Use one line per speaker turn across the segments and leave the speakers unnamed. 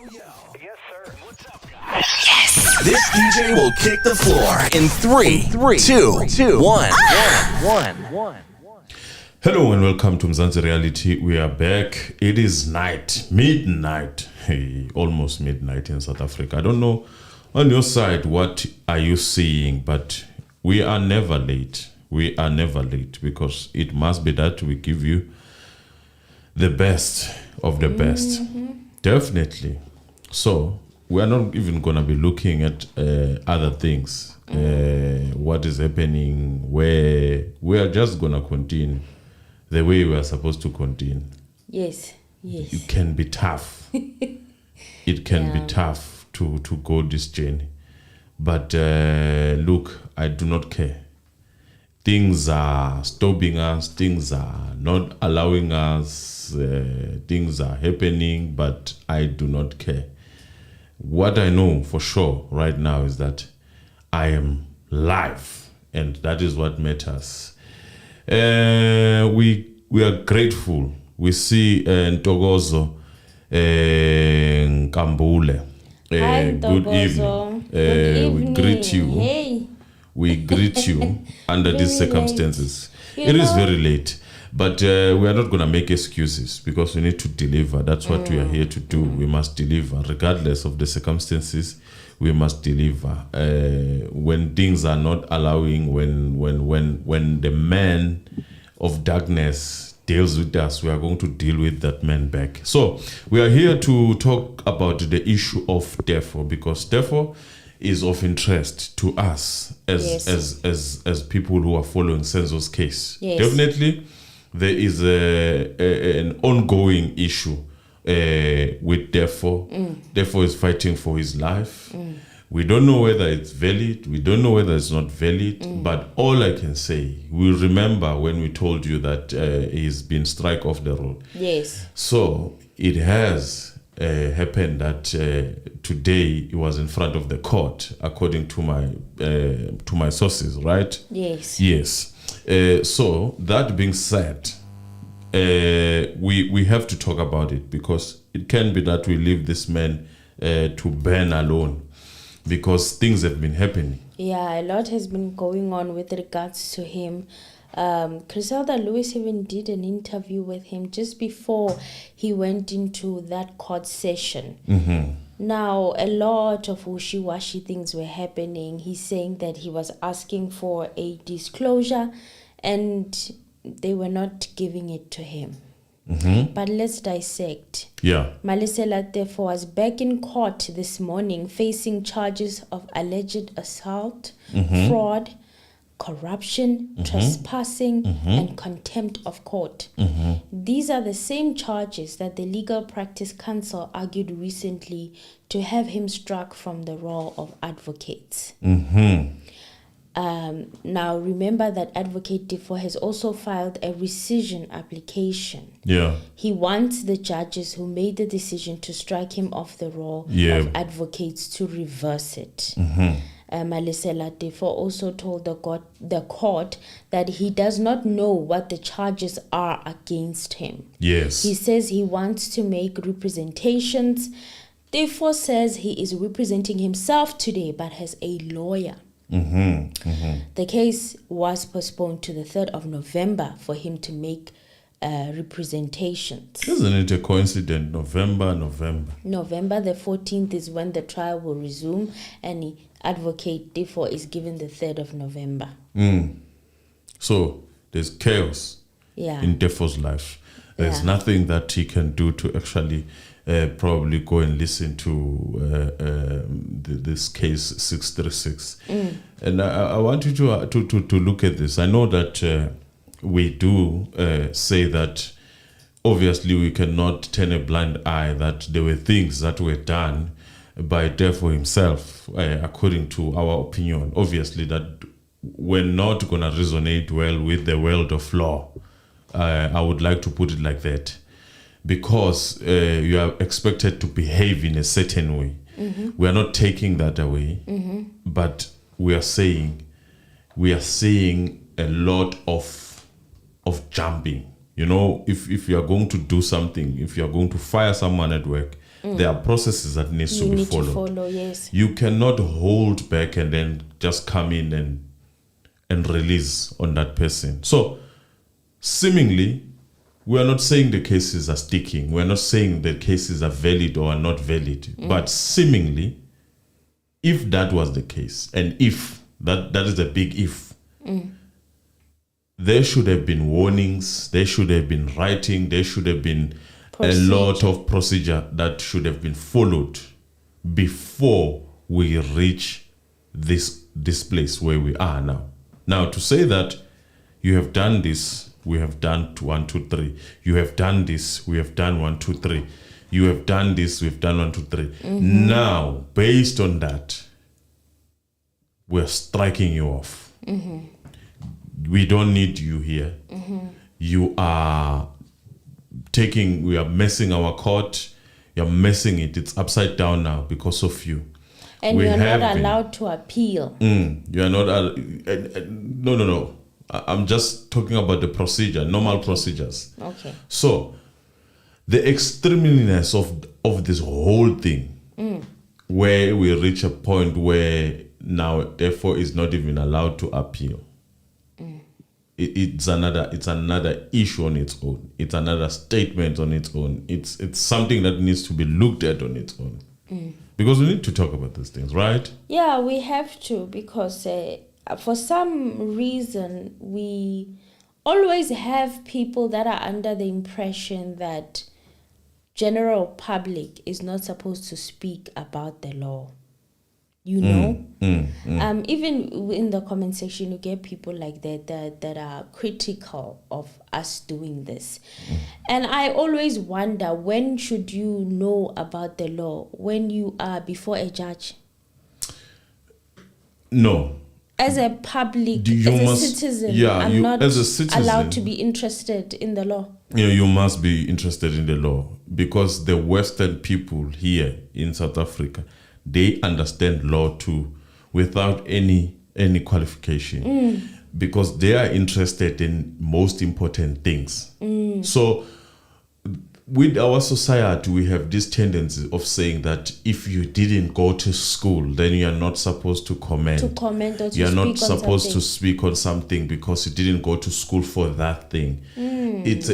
Yes, sir. What's up, guys?
Yes. This DJ will kick the floor in three, two, one.
Hello and welcome to Mzansi Reality. We are back. It is midnight. Hey, almost midnight in South Africa. I don't know on your side what are you seeing, but we are never late. We are never late because it must be that we give you the best of the best. Definitely. So we are not even going to be looking at other things. What is happening, where we are just going to continue the way we are supposed to continue.
Yes.
It can be tough. It can be tough to go this journey. But look, I do not care. Things are stopping us. Things are not allowing us. Things are happening, but I do not care. What I know for sure right now is that I am live, and that is what matters. We are grateful. We see Ntokozo Nkambule.
Hi,
Good
Ntokozo.
evening.
Good evening.
We greet you.
Hey.
We greet you under these
Very
circumstances.
late.
It is very late, but we are not going to make excuses because we need to deliver. That's what we are here to do. We must deliver regardless of the circumstances. We must deliver. When things are not allowing, when the man of darkness deals with us, we are going to deal with that man back. So we are here to talk about the issue of Teffo, because Teffo is of interest to us as people who are following Senzo's case.
Yes.
Definitely, there is an ongoing issue with Teffo. Teffo is fighting for his life. We don't know whether it's valid. We don't know whether it's not valid. But all I can say, we remember when we told you that he's been struck off the road.
Yes.
So it has happened that today he was in front of the court, according to my sources, right?
Yes.
Yes. So that being said, we have to talk about it, because it can be that we leave this man to burn alone, because things have been happening.
Yeah, a lot has been going on with regards to him. Griselda Lewis even did an interview with him just before he went into that court session. Now, a lot of wishy-washy things were happening. He's saying that he was asking for a disclosure and they were not giving it to him. But let's dissect.
Yeah.
Malisela Teffo was back in court this morning facing charges of alleged assault, fraud, corruption, trespassing, and contempt of court. These are the same charges that the Legal Practice Council argued recently to have him struck from the role of advocates. Now, remember that Advocate Teffo has also filed a rescission application.
Yeah.
He wants the judges who made the decision to strike him off the role of advocates to reverse it. Malisela Teffo also told the court that he does not know what the charges are against him.
Yes.
He says he wants to make representations. Teffo says he is representing himself today but has a lawyer. The case was postponed to the 3rd of November for him to make representations.
Isn't it a coincidence? November.
November the 14th is when the trial will resume, and Advocate Teffo is given the 3rd of November.
So there's chaos in Teffo's life. There's nothing that he can do to actually probably go and listen to this case 636. And I want you to look at this. I know that we do say that obviously we cannot turn a blind eye, that there were things that were done by Teffo himself, according to our opinion, obviously, that were not going to resonate well with the world of law. I would like to put it like that, because you are expected to behave in a certain way. We are not taking that away, but we are seeing a lot of jumping. You know, if you are going to do something, if you are going to fire someone at work, There are processes that needs
You
to be
need
followed.
to follow, yes.
You cannot hold back and then just come in and release on that person. So, seemingly, we are not saying the cases are sticking. We are not saying the cases are valid or are not valid. But seemingly, if that was the case, and if that is a big if, there should have been warnings, there should have been writing, there should have been a lot of procedure that should have been followed before we reach this place where we are now. Now, to say that you have done this, we have done 1, 2, 3. You have done this, we have done 1, 2, 3. You have done this, we've done 1, 2, 3. Now, based on that, we're striking you off. We don't need you here. You are we are messing our court. You're messing it. It's upside down now because of you.
And you're not allowed to appeal.
You are not. No. I'm just talking about the procedure, normal procedures.
Okay.
So, the extremeness of this whole thing, where we reach a point where now, therefore, is not even allowed to appeal. It's another issue on its own. It's another statement on its own. It's something that needs to be looked at on its own. Because we need to talk about these things, right?
Yeah, we have to, because for some reason we always have people that are under the impression that general public is not supposed to speak about the law. You know, even in the comment section, you get people like that are critical of us doing this. And I always wonder, when should you know about the law? When you are before a judge?
No.
As a public, citizen, I'm not allowed to be interested in the law.
You must be interested in the law, because the Western people here in South Africa, they understand law too, without any qualification, because they are interested in most important things. So, with our society, we have this tendency of saying that if you didn't go to school, then you are not supposed to comment.
Or to
you are not
speak on
supposed
something.
to speak on something because you didn't go to school for that thing. It's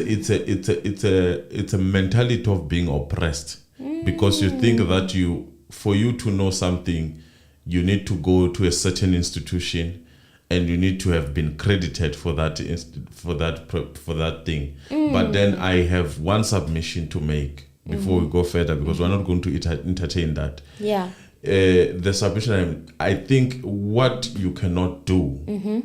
a mentality of being oppressed, because you think that for you to know something, you need to go to a certain institution, and you need to have been credited for that thing. But then I have one submission to make before we go further, because we're not going to entertain that.
Yeah.
The submission, I think what you cannot do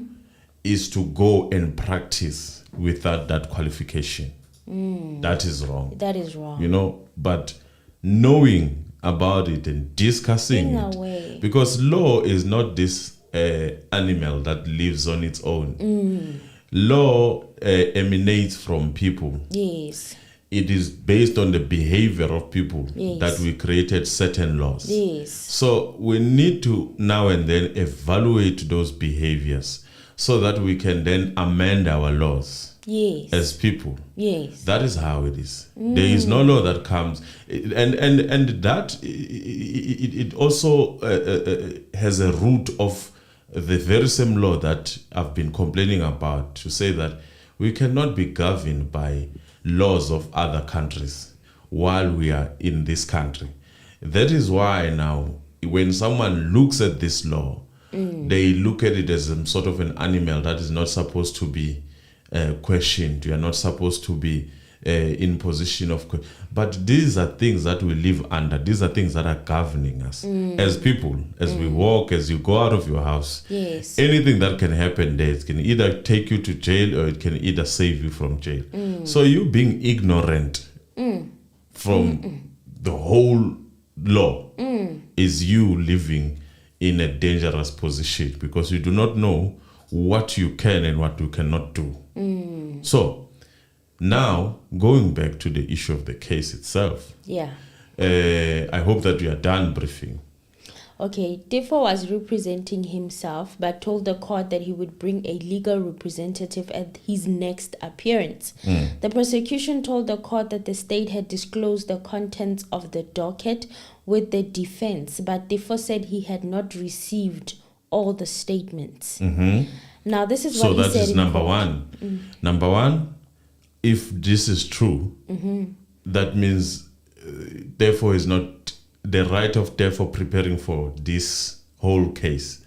is to go and practice without that qualification. That is wrong.
That is wrong.
But knowing about it and discussing
In
it,
a way.
because law is not this animal that lives on its own. Law emanates from people.
Yes.
It is based on the behavior of people
Yes.
that we created certain laws.
Yes.
So we need to now and then evaluate those behaviors so that we can then amend our laws.
Yes.
As people.
Yes.
That is how it is. There is no law that comes, and that it also has a root of the very same law that I've been complaining about, to say that we cannot be governed by laws of other countries while we are in this country. That is why now, when someone looks at this law, they look at it as some sort of an animal that is not supposed to be questioned. You are not supposed to be in position of but these are things that we live under. These are things that are governing us as people, as we walk, as you go out of your house.
Yes.
Anything that can happen there, it can either take you to jail or it can either save you from jail. So you being ignorant from the whole law is you living in a dangerous position, because you do not know what you can and what you cannot do. So now, going back to the issue of the case itself,
Yeah.
I hope that you are done briefing.
Okay, Teffo was representing himself but told the court that he would bring a legal representative at his next appearance. The prosecution told the court that the state had disclosed the contents of the docket with the defense, but Teffo said he had not received all the statements. Now, this is what he said. So that is
number one. Number one, if this is true, that means therefore is not the right of therefore preparing for this whole case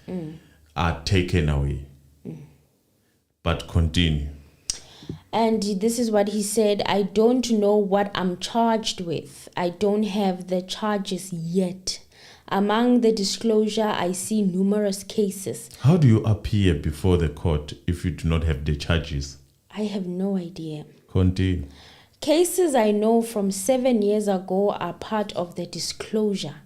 are taken away. But continue.
And this is what he said: I don't know what I'm charged with. I don't have the charges yet. Among the disclosure, I see numerous cases.
How do you appear before the court if you do not have the charges?
I have no idea.
Continue.
Cases I know from 7 years ago are part of the disclosure.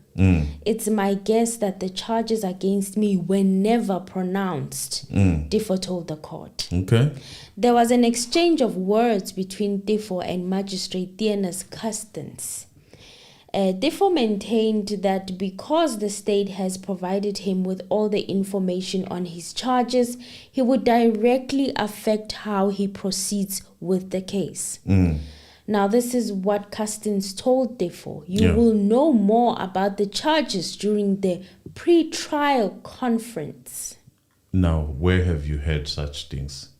It's my guess that the charges against me were never pronounced, Teffo told the court.
Okay.
There was an exchange of words between Teffo and Magistrate Theunis Custance. Teffo maintained that because the state has provided him with all the information on his charges, he would directly affect how he proceeds with the case. Now, this is what Custance told Teffo. You will know more about the charges during the pre-trial conference.
Now, where have you heard such things?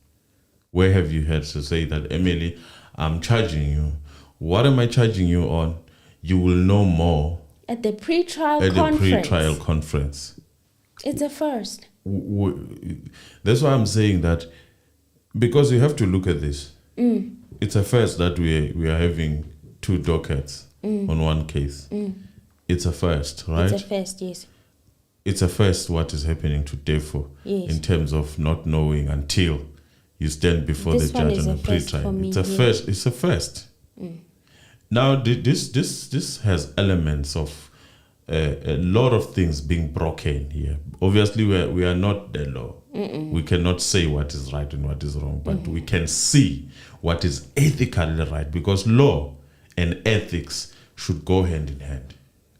Where have you heard to say that, Emily, I'm charging you. What am I charging you on? You will know more
at the pre-trial
conference.
It's a first.
That's why I'm saying that, because you have to look at this. It's a first that we are having two dockets on one case. It's a first, right?
It's a first, yes.
It's a first what is happening to Teffo in terms of not knowing until you stand before the judge on a pre-trial. It's a first. It's a first. Now, this has elements of a lot of things being broken here. Obviously, we are not the law. We cannot say what is right and what is wrong, but we can see what is ethically right, because law and ethics should go hand in hand.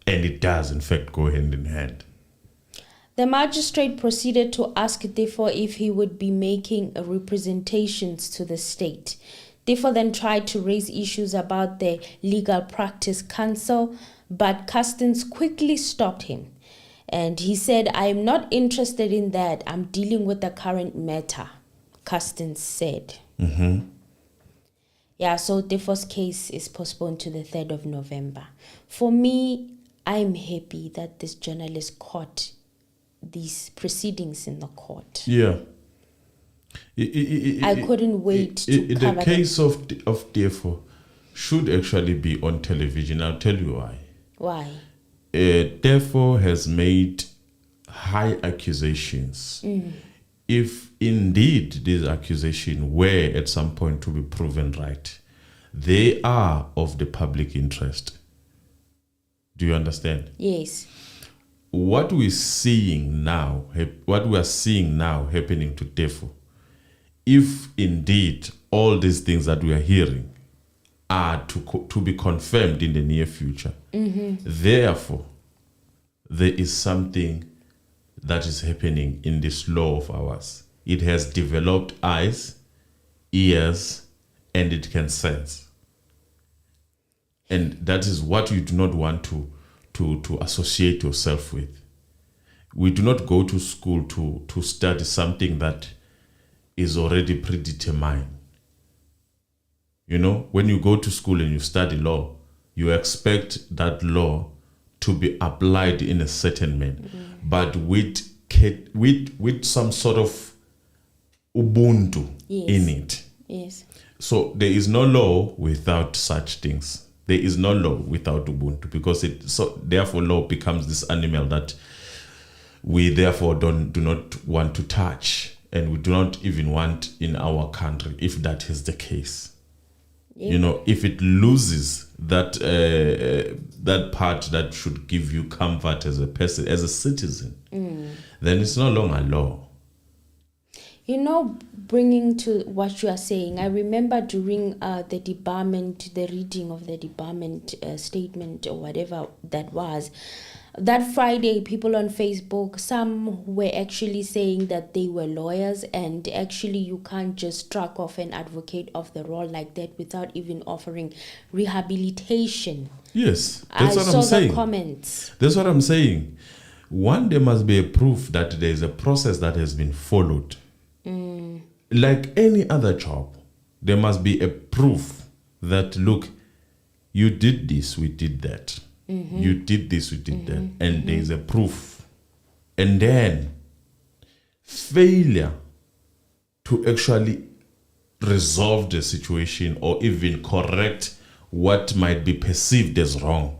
And it does, in fact, go hand in hand.
The magistrate proceeded to ask Teffo if he would be making representations to the state. Teffo then tried to raise issues about the Legal Practice Council, but Custance quickly stopped him. And he said, I am not interested in that. I'm dealing with the current matter, Custance said. Yeah, so Teffo's case is postponed to the 3rd of November. For me, I'm happy that this journalist caught these proceedings in the court.
Yeah.
I couldn't wait to cover
the case of Teffo should actually be on television. I'll tell you why.
Why?
Teffo has made high accusations. If indeed these accusations were at some point to be proven right, they are of the public interest. Do you understand?
Yes.
What we are seeing now happening to Teffo, if indeed all these things that we are hearing are to be confirmed in the near future, therefore, there is something that is happening in this law of ours. It has developed eyes, ears, and it can sense. And that is what you do not want to associate yourself with. We do not go to school to study something that is already predetermined. You know, when you go to school and you study law, you expect that law to be applied in a certain manner, but with some sort of Ubuntu in it.
Yes.
So there is no law without such things. There is no law without Ubuntu, because therefore law becomes this animal that we therefore do not want to touch, and we do not even want in our country if that is the case. Yeah. You know, if it loses that part that should give you comfort as a person, as a citizen, then it's no longer law.
You know, bringing to what you are saying, I remember during the reading of the debarment statement or whatever that was, that Friday, people on Facebook, some were actually saying that they were lawyers, and actually you can't just struck off an advocate of the role like that without even offering rehabilitation.
Yes,
I
that's what
saw
I'm saying.
the comments.
That's what I'm saying. One, there must be a proof that there is a process that has been followed. Like any other job, there must be a proof that, look, you did this, we did that. You did this, we did that. And there is a proof. And then failure to actually resolve the situation or even correct what might be perceived as wrong,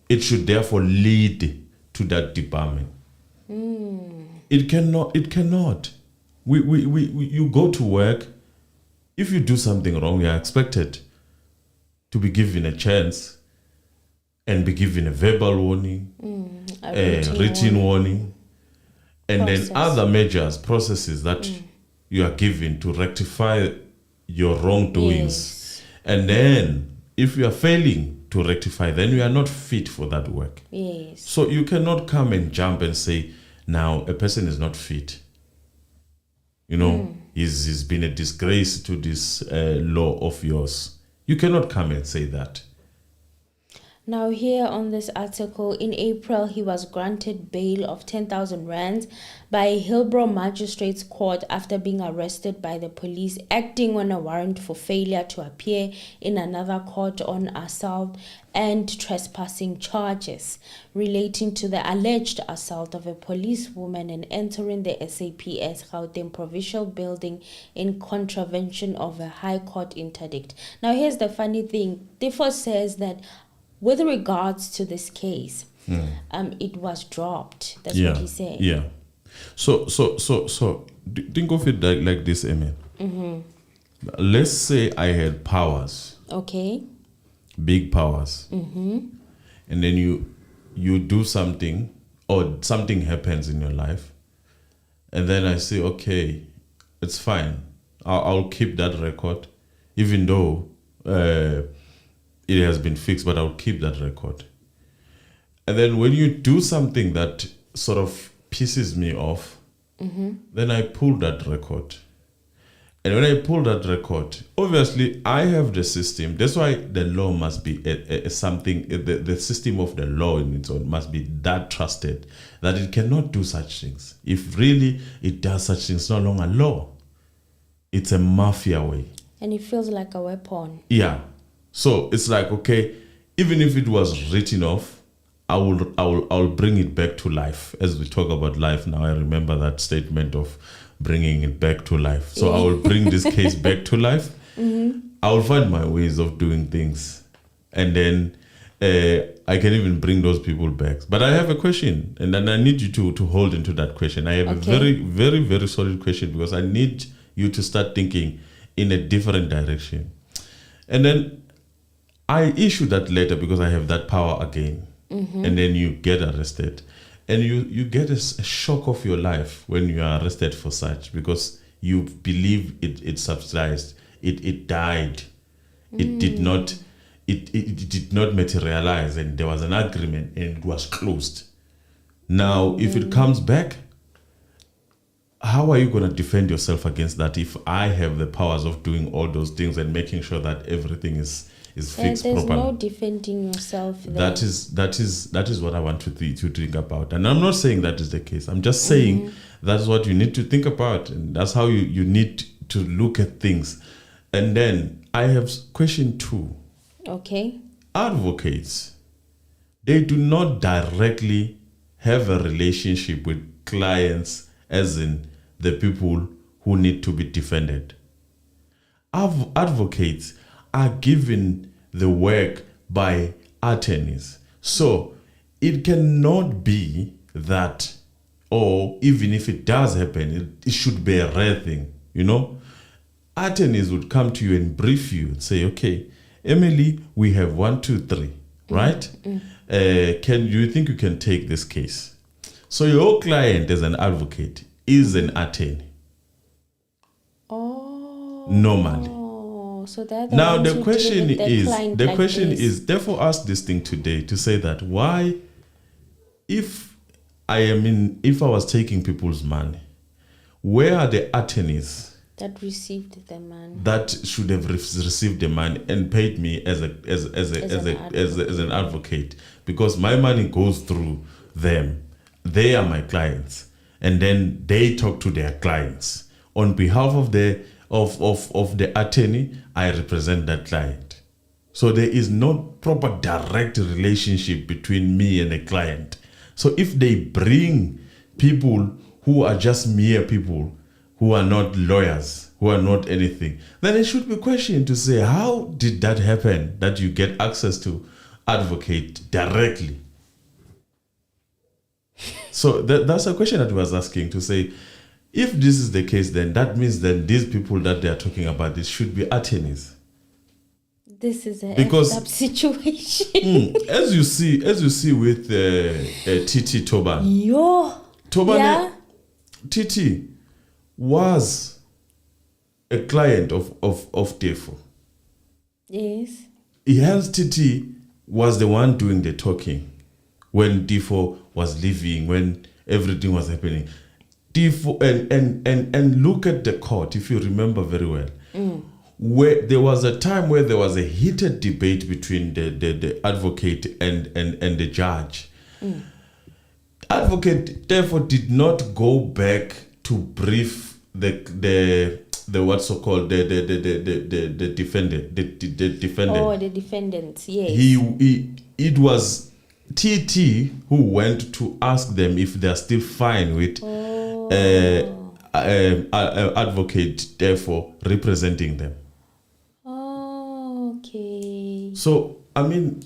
it should therefore lead to that debarment. It cannot. You go to work. If you do something wrong, you are expected to be given a chance and be given a verbal warning, a written warning, and then other measures, processes that you are given to rectify your wrongdoings.
Yes.
And then, if you are failing to rectify, then you are not fit for that work.
Yes.
So you cannot come and jump and say, now a person is not fit. You know, he's been a disgrace to this law of yours. You cannot come and say that.
Now here on this article, in April, he was granted bail of 10,000 rands by Hillbrow Magistrates Court after being arrested by the police acting on a warrant for failure to appear in another court on assault and trespassing charges relating to the alleged assault of a policewoman and entering the SAPS Gauteng Provincial Building in contravention of a High Court interdict. Now here's the funny thing. Teffo says that with regards to this case, it was dropped. That's what he said.
Yeah. So think of it like this, Amen. Let's say I had powers.
Okay.
Big powers. And then you do something, or something happens in your life, and then I say, okay, it's fine. I'll keep that record, even though it has been fixed, but I'll keep that record. And then when you do something that sort of pisses me off, then I pull that record. And when I pull that record, obviously I have the system. That's why the law must be something, the system of the law in its own must be that trusted, that it cannot do such things. If really it does such things, it's no longer law. It's a mafia way.
And it feels like a weapon.
Yeah. So it's like, okay, even if it was written off, I will bring it back to life. As we talk about life now, I remember that statement of bringing it back to life. So I will bring this case back to life. I will find my ways of doing things. And then I can even bring those people back. But I have a question, and then I need you to hold into that question. I have a very, very, very solid question, because I need you to start thinking in a different direction. And then I issue that letter because I have that power again. And then you get arrested. And you get a shock of your life when you are arrested for such, because you believe it subsidized. It died. It did not materialize, and there was an agreement and it was closed. Now, if it comes back, how are you going to defend yourself against that if I have the powers of doing all those things and making sure that everything is fixed
there's
properly?
no defending yourself there.
That is what I want to think about. And I'm not saying that is the case. I'm just saying that's what you need to think about, and that's how you need to look at things. And then I have question 2.
Okay.
Advocates, they do not directly have a relationship with clients, as in the people who need to be defended. Advocates are given the work by attorneys. So it cannot be that, or even if it does happen, it should be a rare thing, you know? Attorneys would come to you and brief you and say, okay, Emily, we have 1, 2, 3, right? Can you think you can take this case? So your client as an advocate is an attorney.
Oh.
Normally.
So that
Now the question is, therefore ask this thing today to say that why if if I was taking people's money, where are the attorneys
that received the money,
that should have received the money and paid me as an advocate? Because my money goes through them. They are my clients, and then they talk to their clients on behalf of the attorney. I represent that client. So there is no proper direct relationship between me and the client. So if they bring people who are just mere people, who are not lawyers, who are not anything, then it should be questioned to say, how did that happen that you get access to advocate directly? So that's a question that I was asking, to say, if this is the case, then that means that these people that they are talking about, this should be attorneys.
This is a effed up situation.
As you see with Titi Toban. Toban,
yeah.
Titi was a client of Teffo.
Yes.
Hence, Titi was the one doing the talking when Teffo was leaving, when everything was happening. Teffo, and look at the court, if you remember very well. Where there was a time where there was a heated debate between the advocate and the judge. Advocate therefore did not go back to brief the what's so called the defendant, the defendant.
Oh, the defendants, yes.
It was TT who went to ask them if they're still fine with advocate therefore representing them.
Okay.
So I mean,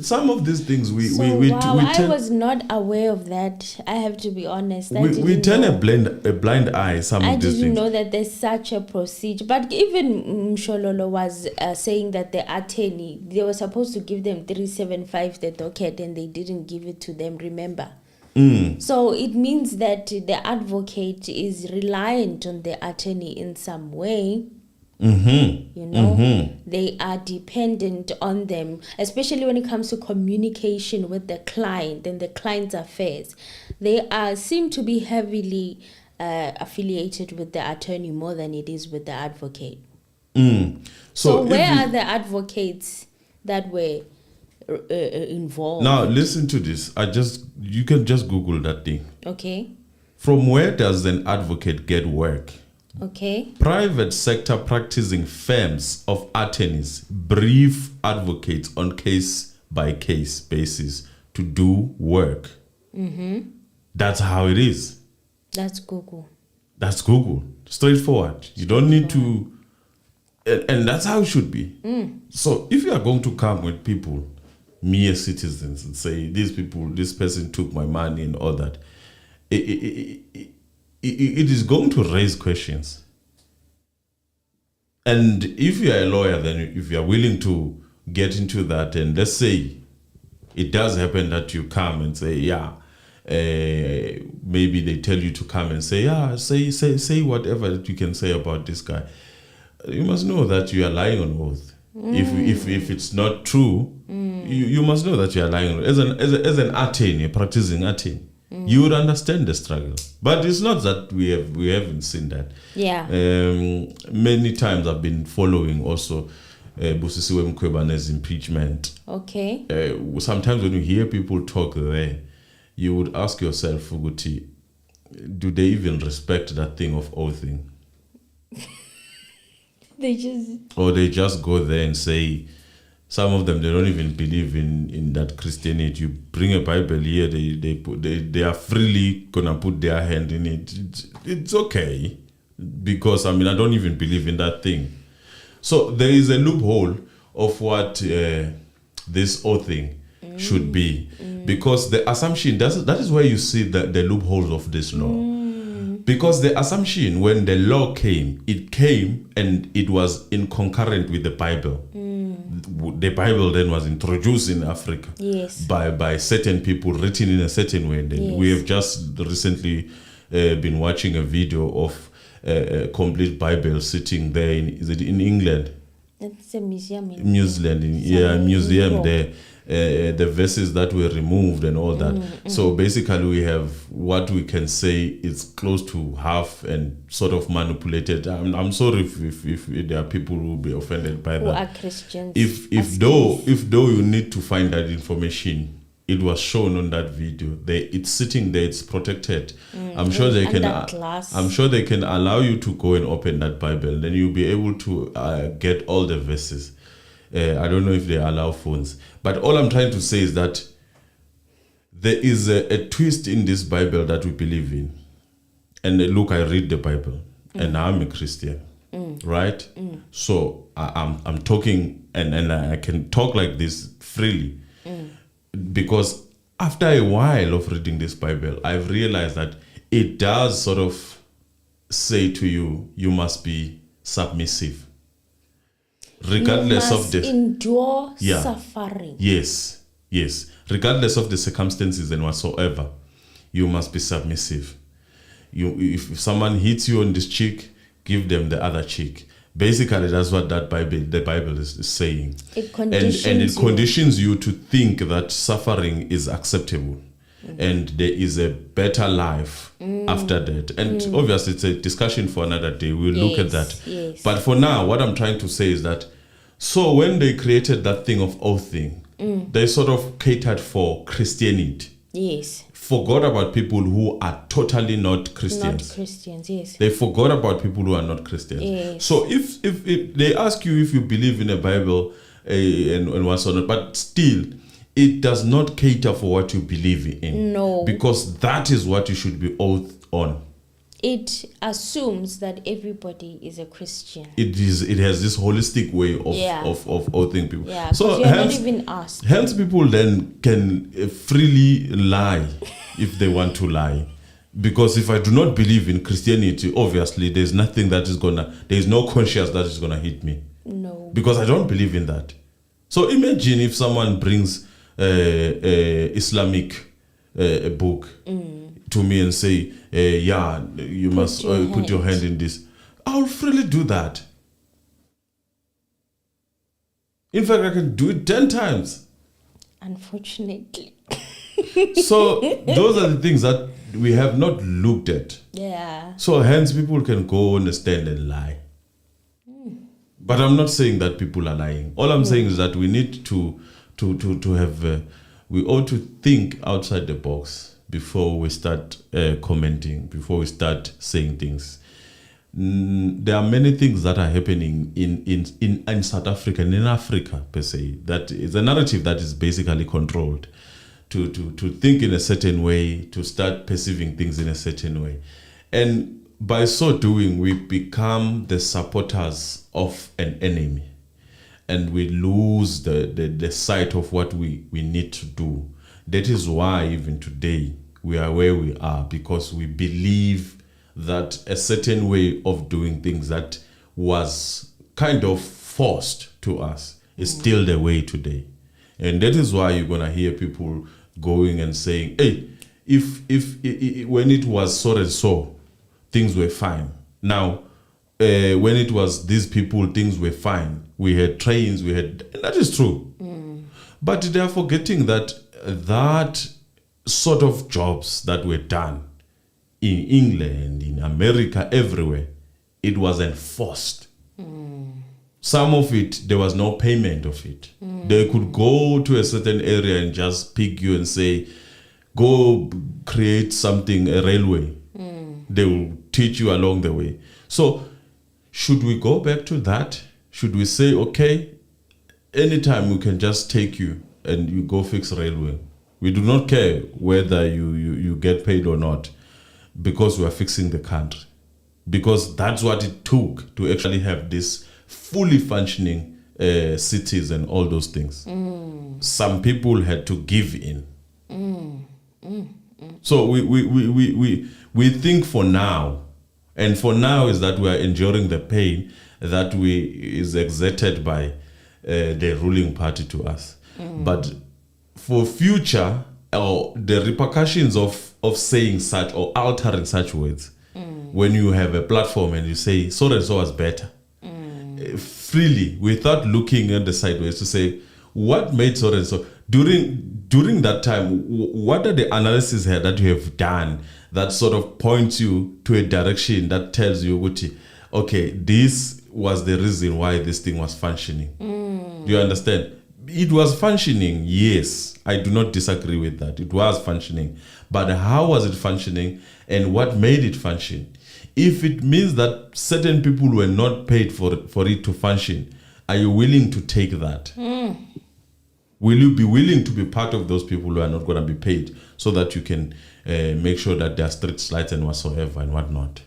some of these things we
I was not aware of that. I have to be honest.
We turn a blind eye. Some of these things. I didn't
know that there's such a procedure. But even Mshololo was saying that the attorney, they were supposed to give them 375 the docket, and they didn't give it to them. Remember. So it means that the advocate is reliant on the attorney in some way. You know, they are dependent on them, especially when it comes to communication with the client and the client's affairs. They seem to be heavily affiliated with the attorney more than it is with the advocate. So where are the advocates that were involved?
Now listen to this. You can just Google that thing.
Okay.
From where does an advocate get work?
Okay.
Private sector practicing firms of attorneys brief advocates on case-by-case basis to do work. That's how it is.
That's Google.
Straightforward. You don't need to... And that's how it should be. So if you are going to come with people, mere citizens, and say, this person took my money and all that, it is going to raise questions. And if you are a lawyer, then if you are willing to get into that, and let's say it does happen that you come and say, maybe they tell you to come and say, say whatever that you can say about this guy. You must know that you are lying on oath. If it's not true, you must know that you are lying on oath. As an attorney, a practicing attorney, you would understand the struggle. But it's not that we haven't seen that.
Yeah.
Many times I've been following also Busisiwe Mkhwebane's impeachment.
Okay.
Sometimes when you hear people talk there, you would ask yourself, Fuguti, do they even respect that thing of oathing? They just go there and say, some of them, they don't even believe in that Christianity. You bring a Bible here, they are freely gonna put their hand in it. It's okay, because I don't even believe in that thing. So there is a loophole of what this oathing should be, because the assumption that is where you see the loopholes of this law. Because the assumption, when the law came, it came and it was in concurrent with the Bible. The Bible then was introduced in Africa by certain people, written in a certain way. And we have just recently been watching a video of a complete Bible sitting there in England?
It's a museum in
New Zealand, museum there. The verses that were removed and all that. So basically, we have what we can say is close to half and sort of manipulated. I'm sorry if there are people who will be offended by
who
that.
are Christians.
If though you need to find that information, it was shown on that video. It's sitting there. It's protected. I'm sure they can. I'm sure they can allow you to go and open that Bible. Then you'll be able to get all the verses. I don't know if they allow phones, but all I'm trying to say is that there is a twist in this Bible that we believe in. And look, I read the Bible, and I'm a Christian, right? So I'm talking, and I can talk like this freely, because after a while of reading this Bible, I've realized that it does sort of say to you, you must be submissive. Regardless of the
endure suffering.
Yes. Regardless of the circumstances and whatsoever, you must be submissive. If someone hits you on this cheek, give them the other cheek. Basically, that's what the Bible is saying.
It conditions
and it conditions you to think that suffering is acceptable. And there is a better life after that. And obviously, it's a discussion for another day. We'll look at that.
Yes.
But for now, what I'm trying to say is that, so when they created that thing of oathing, they sort of catered for Christianity.
Yes.
Forgot about people who are totally not Christians.
Not Christians, yes.
They forgot about people who are not Christians.
Yes.
So if they ask you if you believe in the Bible and what's not, but still, it does not cater for what you believe in.
No.
Because that is what you should be oath on.
It assumes that everybody is a Christian.
It has this holistic way of oathing people.
Yeah,
so
you're not even asked.
Hence people then can freely lie if they want to lie. Because if I do not believe in Christianity, obviously there's nothing there's no conscience that is gonna hit me.
No.
Because I don't believe in that. So imagine if someone brings Islamic book to me and say, you must put your hand in this. I'll freely do that. In fact, I can do it 10 times.
Unfortunately.
So those are the things that we have not looked at.
Yeah.
So hence people can go on the stand and lie. But I'm not saying that people are lying. All I'm saying is that we need to have, we ought to think outside the box before we start commenting, before we start saying things. There are many things that are happening in South Africa and in Africa per se. That is a narrative that is basically controlled to think in a certain way, to start perceiving things in a certain way. And by so doing, we become the supporters of an enemy. And we lose the sight of what we need to do. That is why even today we are where we are, because we believe that a certain way of doing things that was kind of forced to us is still the way today. And that is why you're going to hear people going and saying, hey, if when it was so and so, things were fine. Now, when it was these people, things were fine. We had trains, and that is true. But they are forgetting that sort of jobs that were done in England, in America, everywhere, it was enforced. Some of it, there was no payment of it. They could go to a certain area and just pick you and say, go create something, a railway. They will teach you along the way. So, should we go back to that? Should we say, okay, anytime we can just take you and you go fix railway? We do not care whether you get paid or not, because we are fixing the country. Because that's what it took to actually have this fully functioning cities and all those things. Some people had to give in. So we think for now, and for now is that we are enduring the pain that is exerted by the ruling party to us. But for future, or the repercussions of saying such or altering such words, when you have a platform and you say so and so was better, freely without looking at the sideways to say what made so and so during that time. What are the analysis here that you have done that sort of points you to a direction that tells you, okay, this was the reason why this thing was functioning. Do you understand? It was functioning, yes. I do not disagree with that. It was functioning. But how was it functioning and what made it function? If it means that certain people were not paid for it to function, are you willing to take that? Will you be willing to be part of those people who are not going to be paid so that you can make sure that there are street lights and whatsoever and whatnot?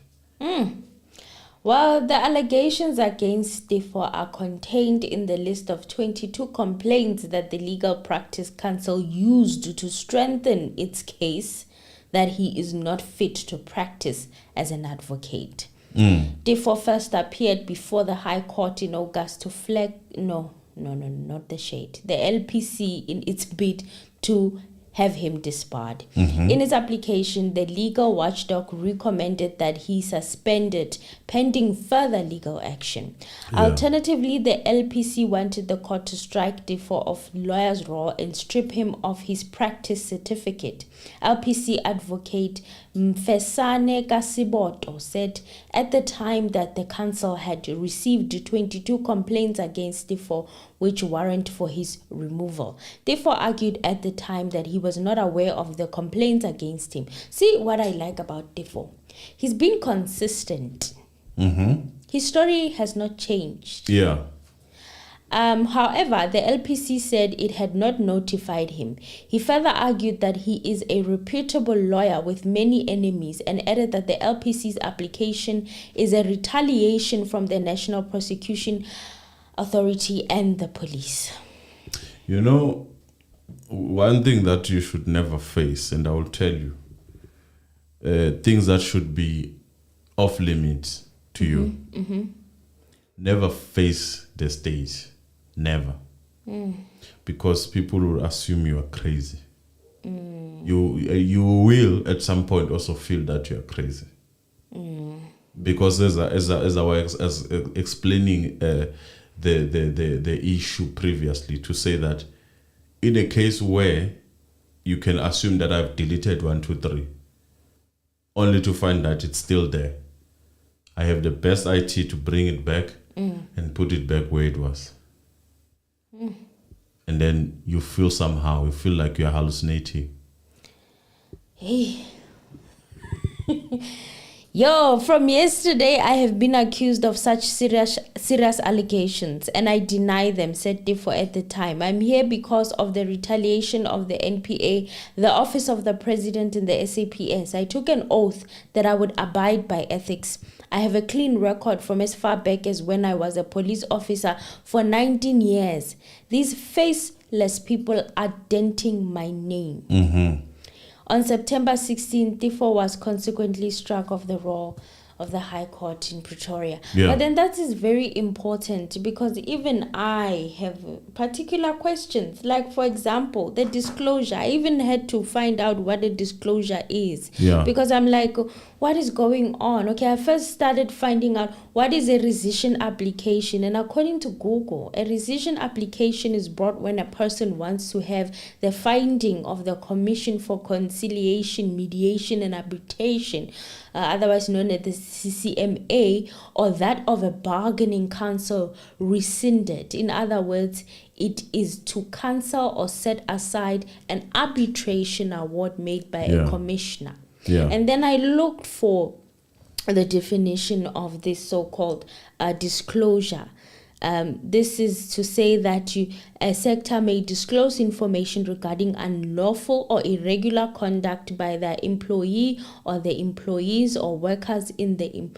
Well, the allegations against Teffo are contained in the list of 22 complaints that the Legal Practice Council used to strengthen its case that he is not fit to practice as an advocate. Teffo first appeared before the High Court in August to flag, not the shade, the LPC in its bid to have him disbarred. In his application, the legal watchdog recommended that he suspended pending further legal action. Alternatively, the LPC wanted the court to strike Teffo of lawyer's role and strip him of his practice certificate. LPC advocate Mfesane Kasiboto said at the time that the council had received 22 complaints against Teffo which warrant for his removal. Teffo argued at the time that he was not aware of the complaints against him. See what I like about Teffo? He's been consistent. His story has not changed. However, the LPC said it had not notified him. He further argued that he is a reputable lawyer with many enemies and added that the LPC's application is a retaliation from the National Prosecution Authority and the police.
You know, one thing that you should never face, and I will tell you, things that should be off limits to you. Never face the stage. Never. Because people will assume you are crazy. You will at some point also feel that you are crazy. Because as I was explaining the issue previously, to say that in a case where you can assume that I've deleted 1, 2, 3, only to find that it's still there, I have the best IT to bring it back and put it back where it was. And then you feel somehow, you feel like you're hallucinating.
Hey. Yo, from yesterday, I have been accused of such serious allegations, and I deny them, said Teffo at the time. I'm here because of the retaliation of the NPA, the Office of the President, and the SAPS. I took an oath that I would abide by ethics. I have a clean record from as far back as when I was a police officer for 19 years. These faceless people are denting my name. On September 16, Teffo was consequently struck off the roll of the High Court in Pretoria. But then that is very important, because even I have particular questions. Like, for example, the disclosure. I even had to find out what a disclosure is. Because I'm like, what is going on? Okay, I first started finding out what is a rescission application. And according to Google, a rescission application is brought when a person wants to have the finding of the Commission for Conciliation, Mediation and Arbitration, otherwise known as the CCMA, or that of a bargaining council rescinded. In other words, it is to cancel or set aside an arbitration award made by a commissioner. And then I looked for the definition of this so-called disclosure. This is to say that a sector may disclose information regarding unlawful or irregular conduct by the employee or the employees or workers in the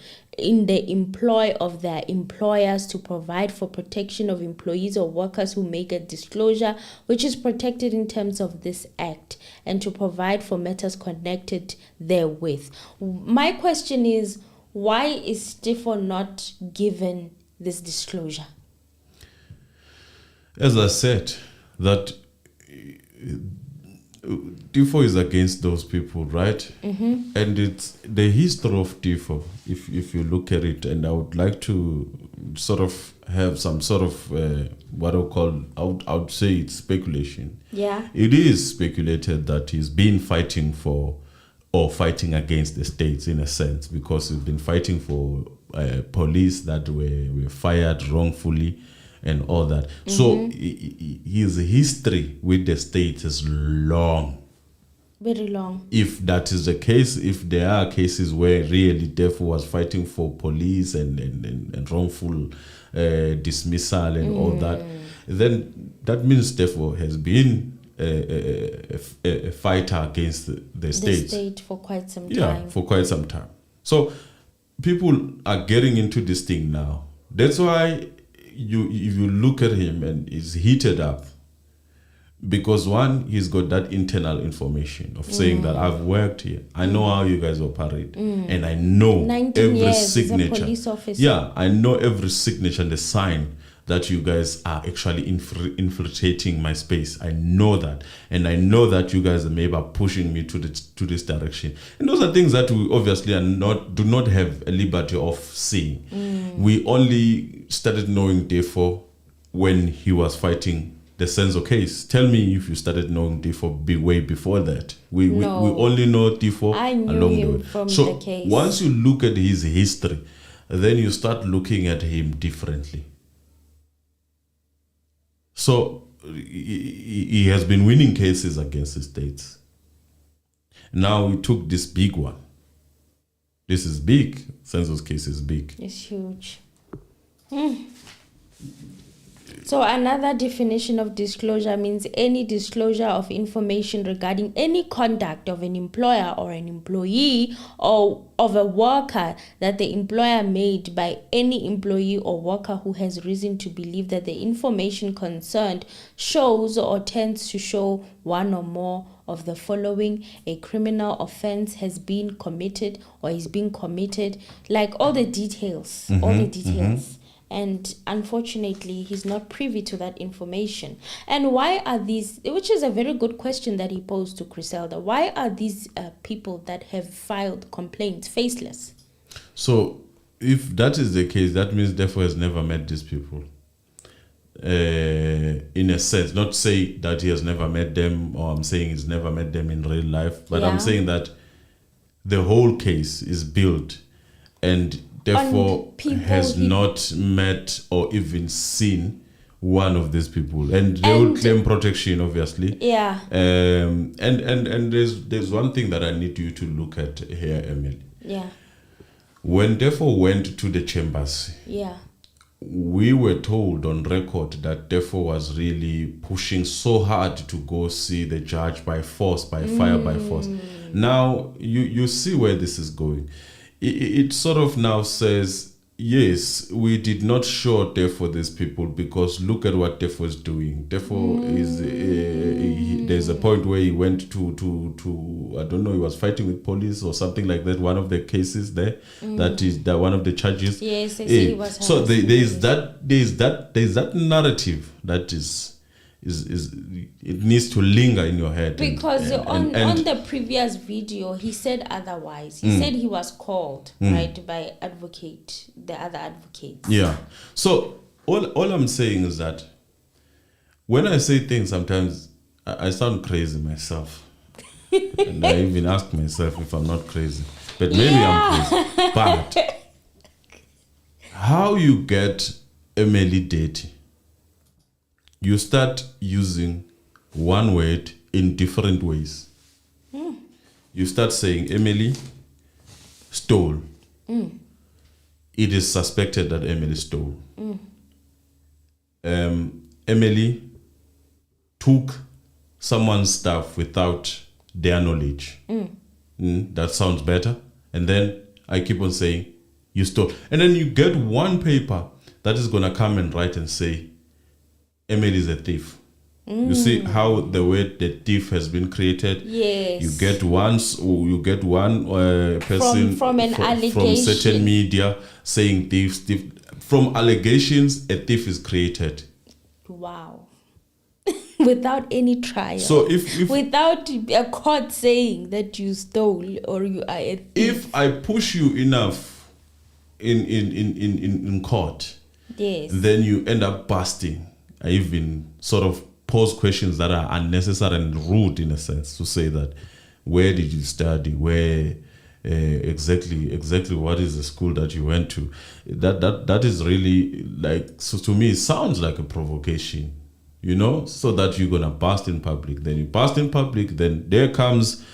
employ of their employers, to provide for protection of employees or workers who make a disclosure which is protected in terms of this act, and to provide for matters connected therewith. My question is, why is Teffo not given this disclosure?
As I said, that Teffo is against those people, right? And it's the history of Teffo, if you look at it, and I would like to sort of have some sort of what I would say it's speculation.
Yeah.
It is speculated that he's been fighting for or fighting against the states in a sense, because he's been fighting for police that were fired wrongfully and all that. So his history with the state is long.
Very long.
If that is the case, if there are cases where really Teffo was fighting for police and wrongful dismissal and all that, then that means Teffo has been a fighter against the state.
The state for quite some time.
Yeah, for quite some time. So people are getting into this thing now. That's why if you look at him and he's heated up, because one, he's got that internal information of saying that I've worked here, I know how you guys operate, and I know
19
every
years
signature.
as a police officer.
Yeah, I know every signature and the sign that you guys are actually infiltrating my space. I know that, and I know that you guys are maybe pushing me to this direction. And those are things that we obviously do not have a liberty of seeing. We only started knowing Teffo when he was fighting the Senzo case. Tell me if you started knowing Teffo way before that. We only know Teffo
I knew
along the
him
way.
from
So
the case.
once you look at his history, then you start looking at him differently. So he has been winning cases against the states. Now we took this big one. This is big. Senzo's case is big.
It's huge. So another definition of disclosure means any disclosure of information regarding any conduct of an employer or an employee or of a worker that the employer made by any employee or worker who has reason to believe that the information concerned shows or tends to show one or more of the following: a criminal offense has been committed or is being committed, like all the details, And unfortunately, he's not privy to that information. And why are these, which is a very good question that he posed to Griselda, why are these people that have filed complaints faceless?
So if that is the case, that means Teffo has never met these people. In a sense, not say that he has never met them, or I'm saying he's never met them in real life, but I'm saying that the whole case is built and Therefore, has not met or even seen one of these people, and they will claim protection, obviously.
Yeah.
And there's one thing that I need you to look at here, Emily.
Yeah.
When Teffo went to the chambers,
yeah,
we were told on record that Teffo was really pushing so hard to go see the judge by force, by fire, by force. Now you see where this is going. It sort of now says, yes, we did not show Teffo these people because look at what Teffo is doing. Teffo is there's a point where he went to I don't know, he was fighting with police or something like that. One of the cases there, that is that one of the charges.
Yes, I see. He was
so there's that narrative that is it needs to linger in your head,
because on the previous video he said otherwise. He said he was called right by the other advocates.
Yeah. So all I'm saying is that when I say things, sometimes I sound crazy myself, and I even ask myself if I'm not crazy, but maybe I'm crazy. But how you get Emily dirty? You start using one word in different ways. You start saying Emily stole. It is suspected that Emily stole. Emily took someone's stuff without their knowledge. That sounds better. And then I keep on saying you stole. And then you get one paper that is going to come and write and say Emily is a thief. You see how the word the thief has been created.
Yes.
You get one person
from an allegation,
from certain media saying thief. From allegations, a thief is created.
Wow. without any trial.
So if
without a court saying that you stole or you are a thief.
If I push you enough in court,
yes,
then you end up busting. I even sort of pose questions that are unnecessary and rude in a sense, to say that, where did you study? Where exactly what is the school that you went to? That is really like, so to me it sounds like a provocation, so that you're gonna bust in public. Then you bust in public, then there comes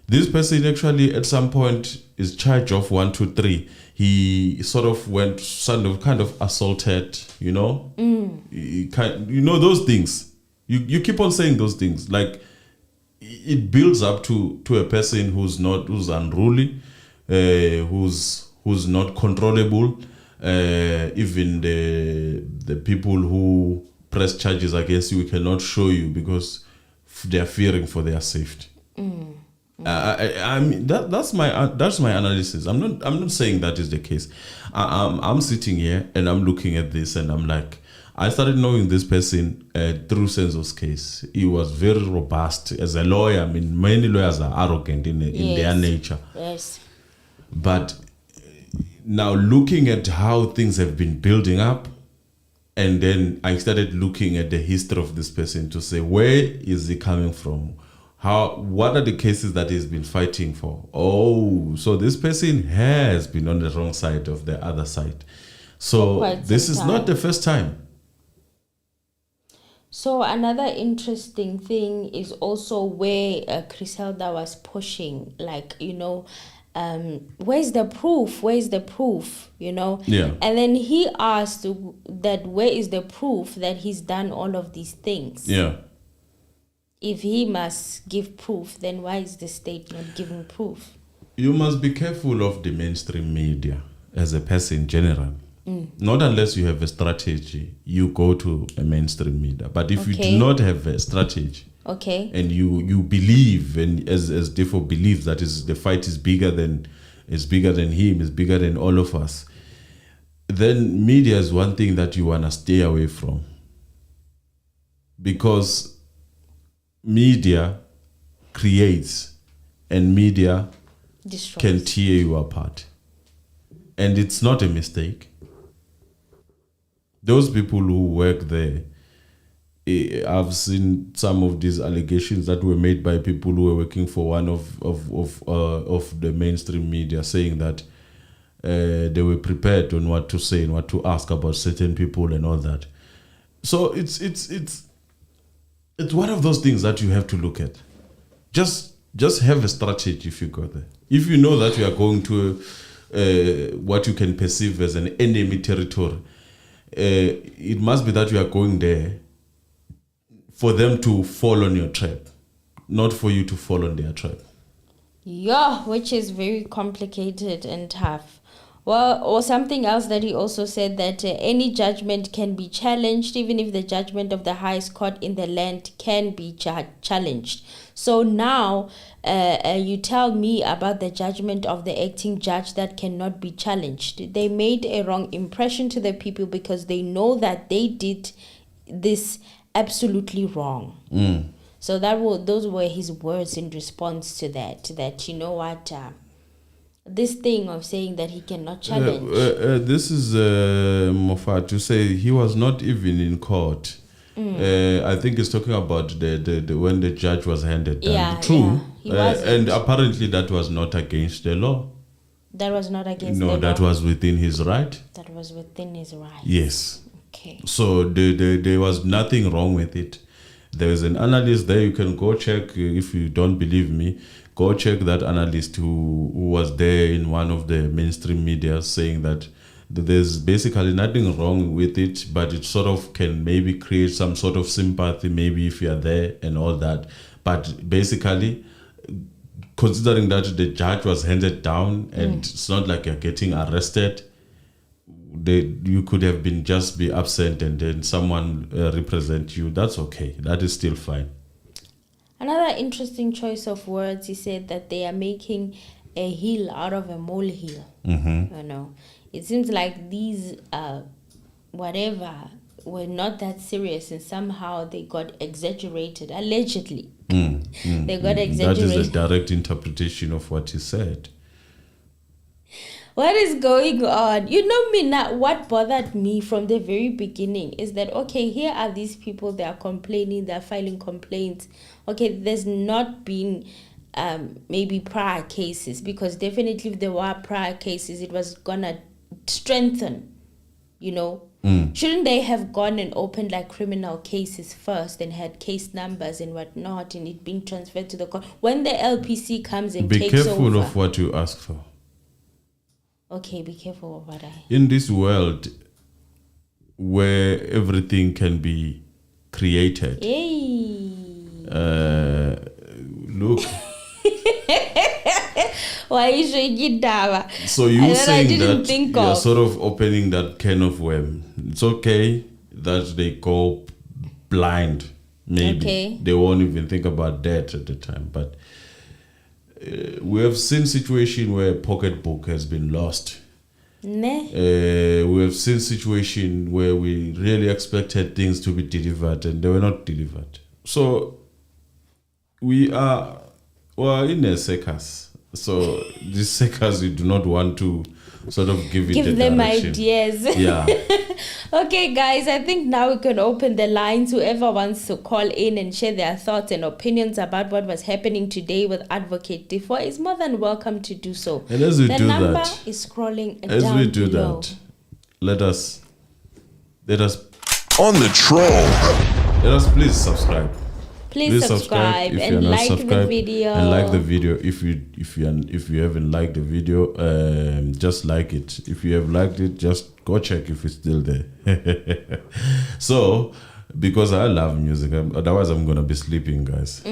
this person. Actually at some point is charged of 1, 2, 3. He sort of went kind of assaulted, He those things. You keep on saying those things, like it builds up to a person who's unruly, who's not controllable. Even the people who press charges against you cannot show you because they are fearing for their safety. I mean that's my analysis. I'm not saying that is the case. I'm sitting here and I'm looking at this and I'm like, I started knowing this person through Senzo's case. He was very robust as a lawyer. I mean, many lawyers are arrogant in their nature.
Yes.
But now looking at how things have been building up, and then I started looking at the history of this person to say, where is he coming from? What are the cases that he's been fighting for? Oh, so this person has been on the wrong side of the other side. So this is not the first time.
So another interesting thing is also where Griselda was pushing, like, where's the proof? Where's the proof?
Yeah.
And then he asked that where is the proof that he's done all of these things?
Yeah.
If he must give proof, then why is the state not giving proof?
You must be careful of the mainstream media as a person in general. Not unless you have a strategy, you go to a mainstream media. But if you do not have a strategy, and you believe, and as Teffo believes that the fight is bigger than him, is bigger than all of us, then media is one thing that you want to stay away from, because media creates and media
destroys.
Can tear you apart, and it's not a mistake. Those people who work there, I've seen some of these allegations that were made by people who were working for one of the mainstream media, saying that they were prepared on what to say and what to ask about certain people and all that. So it's one of those things that you have to look at. Just have a strategy if you go there. If you know that you are going to what you can perceive as an enemy territory, it must be that you are going there for them to fall on your trap, not for you to fall on their trap.
Yeah, which is very complicated and tough. Well, or something else that he also said, that any judgment can be challenged, even if the judgment of the highest court in the land can be challenged. So now you tell me about the judgment of the acting judge that cannot be challenged. They made a wrong impression to the people because they know that they did this absolutely wrong. So those were his words in response to that you know what, this thing of saying that he cannot challenge.
This is Moffat to say he was not even in court. I think he's talking about the when the judge was handed down.
Yeah,
true.
Yeah,
and apparently that was not against the law.
That was not against the law.
No, that was within his right.
That was within his right.
Yes.
Okay.
So there was nothing wrong with it. There is an analyst there. You can go check if you don't believe me. Go check that analyst who was there in one of the mainstream media saying that there's basically nothing wrong with it, but it sort of can maybe create some sort of sympathy, maybe if you are there and all that. But basically, considering that the judge was handed down and it's not like you're getting arrested, you could have been just be absent and then someone represent you. That's okay. That is still fine.
Another interesting choice of words, he said that they are making a hill out of a molehill. You know, it seems like these whatever were not that serious, and somehow they got exaggerated, allegedly. They got exaggerated.
That is a direct interpretation of what he said.
What is going on? You know me now. What bothered me from the very beginning is that, okay, here are these people, they are complaining, they're filing complaints. Okay, there's not been maybe prior cases, because definitely if there were prior cases, it was gonna strengthen, you know. Shouldn't they have gone and opened like criminal cases first and had case numbers and whatnot, and it being transferred to the court? When the LPC comes and
Be
takes
careful
over,
of what you ask for.
Okay, be careful of what I...
In this world where everything can be created, look.
Why is it Dava?
So you saying that you're
of.
sort of opening that can of worm. It's okay that they go blind. Maybe
Okay.
they won't even think about that at the time. But we have seen situation where pocketbook has been lost. We have seen situation where we really expected things to be delivered and they were not delivered. So we are in a circus. So these circus, we do not want to sort of give
them
direction.
Ideas.
Yeah.
Okay, guys, I think now we can open the lines. Whoever wants to call in and share their thoughts and opinions about what was happening today with Advocate Teffo is more than welcome to do so.
And as we
the
do
number
that,
is scrolling
as
down
we do
below.
that, let us
On the troll.
let us please subscribe.
Please subscribe
if
and
you're not
like the
subscribed,
video.
and like the video. If you haven't liked the video, just like it. If you have liked it, just go check if it's still there. So, because I love music, otherwise I'm gonna be sleeping, guys.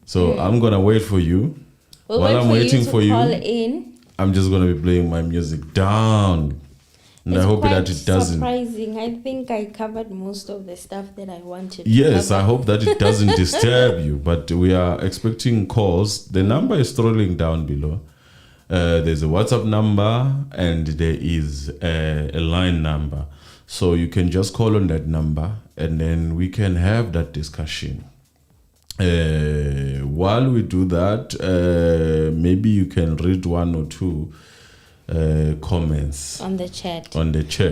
So I'm gonna wait for you.
We'll
While
wait
I'm
for
waiting
you to
for you,
call in.
I'm just gonna be playing my music down. And
It's
I hope
quite
that it doesn't.
surprising. I think I covered most of the stuff that I wanted to
Yes,
cover.
I hope that it doesn't disturb you. But we are expecting calls. The number is scrolling down below. There's a WhatsApp number and there is a line number. So you can just call on that number and then we can have that discussion. While we do that, maybe you can read one or two comments
on the chat.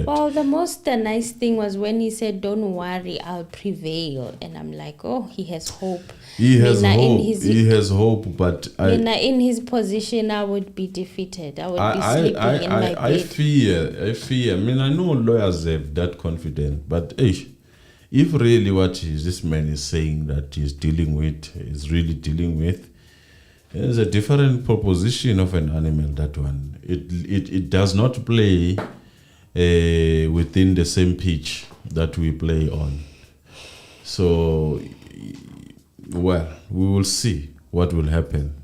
Well, the most nice thing was when he said, "Don't worry, I'll prevail," and I'm like, "Oh, he has hope."
He has
Mina,
hope. He has hope, but
in his position, I would be defeated. I would be sleeping in my bed.
I fear. I mean, I know lawyers have that confidence, but if really what this man is saying that he's dealing with is really dealing with, it's a different proposition of an animal, that one. It does not play within the same pitch that we play on. So, well, we will see what will happen.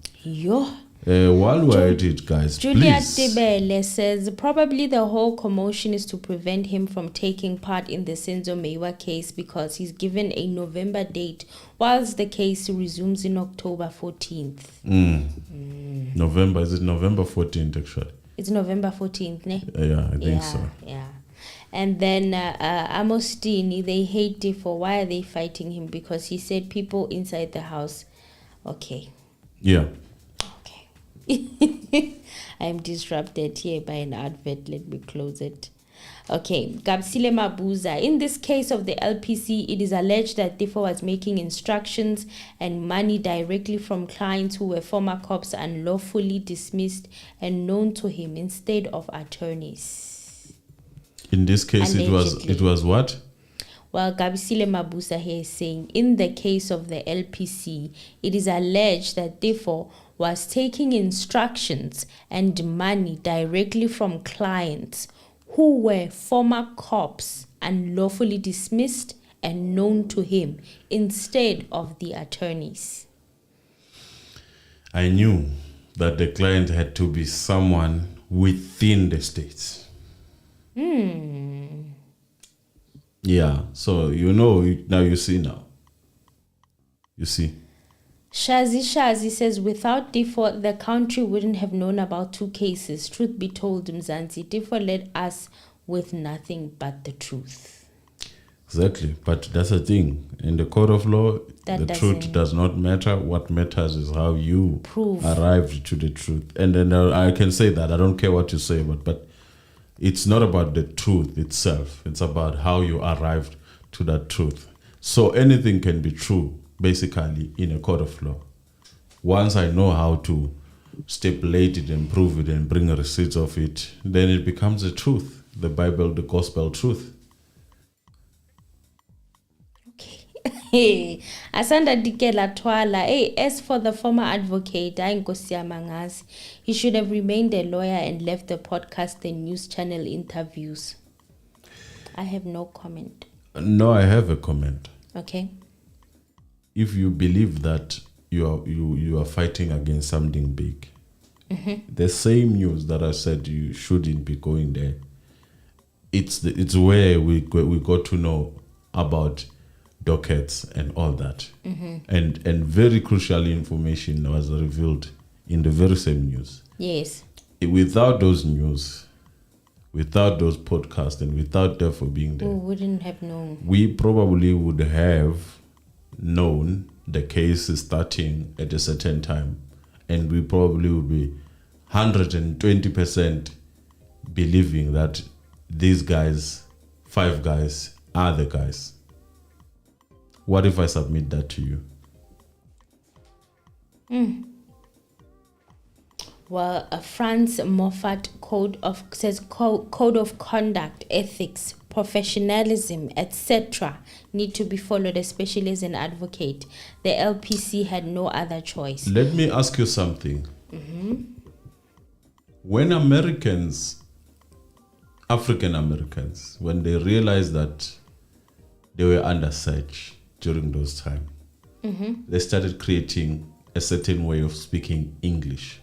While we're at it, guys,
Juliet
please.
Debele says probably the whole commotion is to prevent him from taking part in the Senzo Mewa case because he's given a November date, whilst the case resumes in October 14th.
November, is it November 14th actually?
It's November 14th, ne?
Yeah, I think so.
Yeah. And then Amostini, they hate Teffo. Why are they fighting him? Because he said people inside the house. Okay.
Yeah.
I'm disrupted here by an advert. Let me close it. Okay, Gabsile Mabuza. In this case of the LPC, it is alleged that Teffo was making instructions and money directly from clients who were former cops unlawfully dismissed and known to him instead of attorneys.
In this case,
Allegedly.
it was what?
Well, Gabsile Mabuza here is saying, in the case of the LPC, it is alleged that Teffo was taking instructions and money directly from clients who were former cops unlawfully dismissed and known to him instead of the attorneys.
I knew that the client had to be someone within the states. Yeah, so now you see now. You see.
Shazi says, without Teffo, the country wouldn't have known about 2 cases. Truth be told, Mzansi, Teffo led us with nothing but the truth.
Exactly. But that's the thing. In the court of law,
That
the truth
doesn't-
does not matter. What matters is how you
Prove.
arrived to the truth. And then I can say that. I don't care what you say, but it's not about the truth itself. It's about how you arrived to that truth. So anything can be true, basically, in a court of law. Once I know how to stipulate it and prove it and bring receipts of it, then it becomes the truth. The Bible, the gospel truth.
Hey, Asanda Dikela Twala. Hey, as for the former advocate, Nkosi, he should have remained a lawyer and left the podcast and news channel interviews. I have no comment.
No, I have a comment.
Okay.
If you believe that you are fighting against something big, the same news that I said you shouldn't be going there. It's where we got to know about dockets and all that, and very crucial information was revealed in the very same news.
Yes.
Without those news, without those podcasts, and without Teffo being there,
We wouldn't have known.
we probably would have known the case is starting at a certain time, and we probably would be 120% believing that these guys, 5 guys, are the guys. What if I submit that to you?
Well, Franz Moffat says code of conduct, ethics, professionalism, etc. need to be followed, especially as an advocate. The LPC had no other choice.
Let me ask you something. When African Americans, when they realized that they were under siege during those times, they started creating a certain way of speaking English.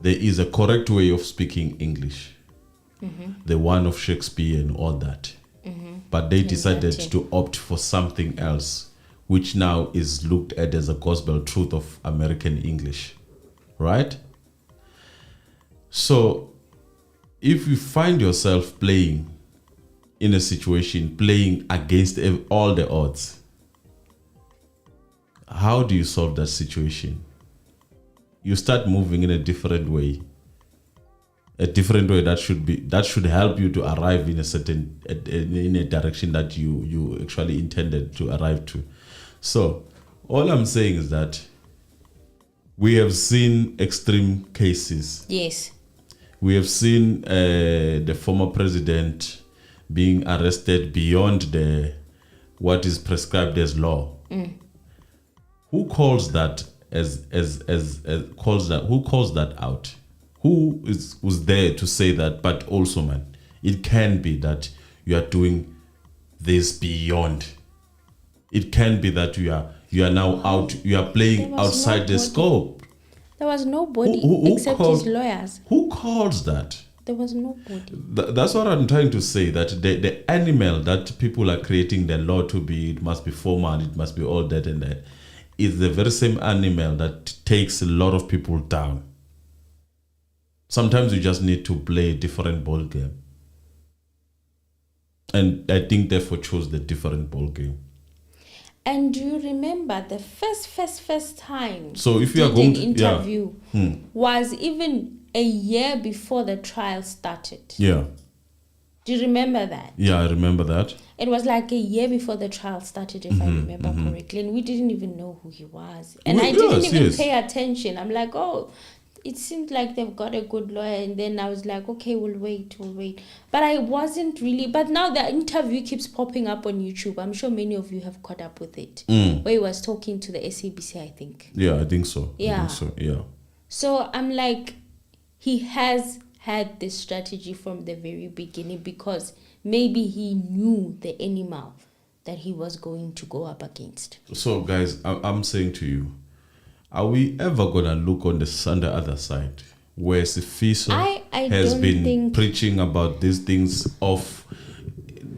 There is a correct way of speaking English, the one of Shakespeare and all that. But they decided to opt for something else, which now is looked at as a gospel truth of American English, right? So if you find yourself playing in a situation, playing against all the odds, how do you solve that situation? You start moving in a different way that should help you to arrive in in a direction that you actually intended to arrive to. So all I'm saying is that we have seen extreme cases.
Yes.
We have seen the former president being arrested beyond what is prescribed as law. Who calls that who calls that out? Who was there to say that? But also, man, it can be that you are doing this beyond. It can be that you are now out. You are playing outside the scope.
There was nobody except his lawyers.
Who calls that?
There was nobody.
That's what I'm trying to say, that the animal that people are creating the law to be, it must be formal, it must be all that and that, is the very same animal that takes a lot of people down. Sometimes you just need to play a different ball game. And I think therefore chose the different ball game.
And do you remember the first time?
So if you are
did
going
an
to
interview was even a year before the trial started.
Yeah.
Do you remember that?
Yeah, I remember that.
It was like a year before the trial started, if I remember correctly, and we didn't even know who he was. And I didn't even pay attention. I'm like, oh, it seemed like they've got a good lawyer, and then I was like, okay, we'll wait. But I wasn't really. But now the interview keeps popping up on YouTube. I'm sure many of you have caught up with it, where he was talking to the SABC, I think.
Yeah, I think so.
Yeah.
Yeah.
So I'm like, he has had this strategy from the very beginning, because maybe he knew the animal that he was going to go up against.
So guys, I'm saying to you, are we ever gonna look on the other side where Sifiso has been preaching about these things of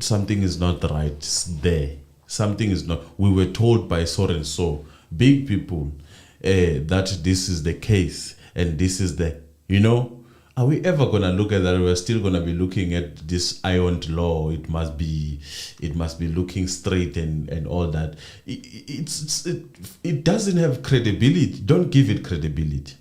something is not right, it's there, something is not, we were told by so and so big people that this is the case and this is the, are we ever gonna look at that? We're still gonna be looking at this ironed law. It must be looking straight and all that. It doesn't have credibility. Don't give it credibility.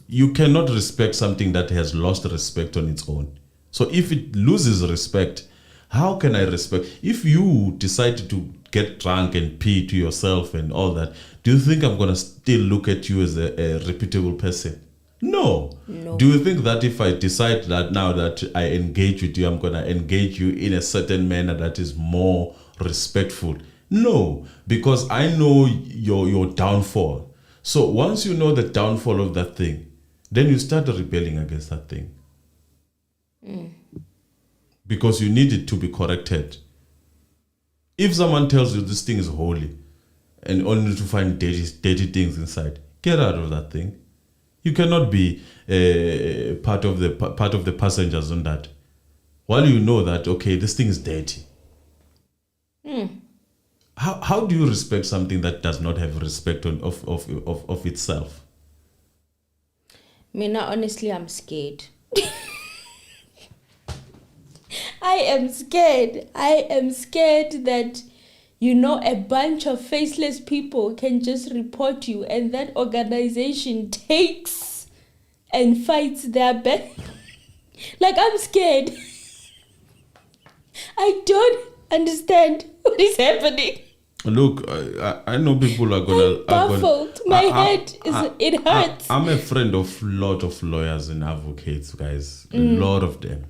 You cannot respect something that has lost respect on its own. So if it loses respect, how can I respect? If you decide to get drunk and pee to yourself and all that, do you think I'm gonna still look at you as a reputable person? No. Do you think that if I decide that now that I engage with you, I'm going to engage you in a certain manner that is more respectful? No, because I know your downfall. So once you know the downfall of that thing, then you start rebelling against that thing. Because you need it to be corrected. If someone tells you this thing is holy and only to find dirty things inside, get out of that thing. You cannot be part of the passengers on that. While you know that, okay, this thing is dirty. How do you respect something that does not have respect of itself?
Mina, honestly, I'm scared. I am scared. I am scared that, a bunch of faceless people can just report you and that organization takes and fights their back. Like, I'm scared. I don't understand what is happening.
Look, I know people are gonna.
I'm baffled. My head it hurts.
I'm a friend of a lot of lawyers and advocates, guys. A lot of them.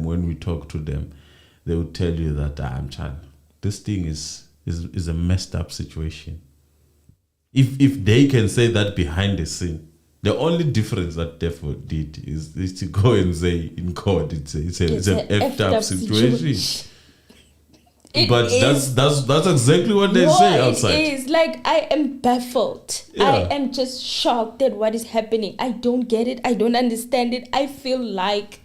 When we talk to them, they will tell you that I'm trying. This thing is a messed up situation. If they can say that behind the scene, the only difference that Teffo did is to go and say in court it's an effed up situation. But that's exactly what they say outside.
It is. Like, I am baffled. Yeah. I am just shocked at what is happening. I don't get it. I don't understand it. I feel like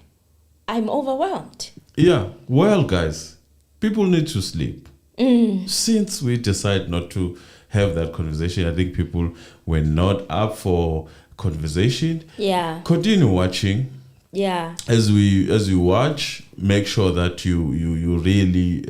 I'm overwhelmed.
Yeah. Well, guys, people need to sleep. Since we decide not to have that conversation, I think people were not up for conversation.
Yeah.
Continue watching.
Yeah.
As you watch, make sure that you really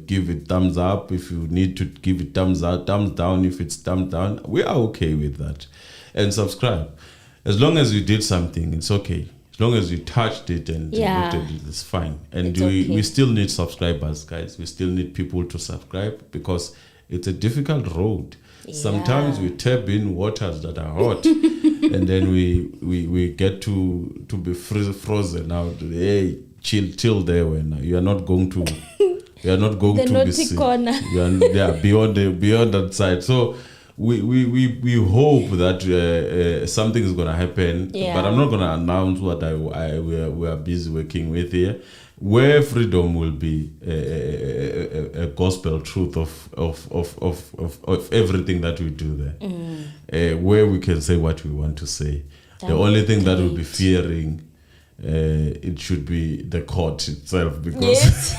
give it thumbs up. If you need to give it thumbs up, thumbs down. If it's thumbs down, we are okay with that. And subscribe. As long as you did something, it's okay. As long as you touched it and looked at it, it's fine. And we still need subscribers, guys. We still need people to subscribe because it's a difficult road. Yeah. Sometimes we tap in waters that are hot and then we get to be frozen out. Hey, chill there when you are not going to
the
be seen.
Corner.
beyond that side. So we hope that something is going to happen, but I'm not going to announce what we are busy working with here. Where freedom will be a gospel truth of everything that we do there, where we can say what we want to say. The only thing that we'll be fearing, it should be the court itself, because.
Yes.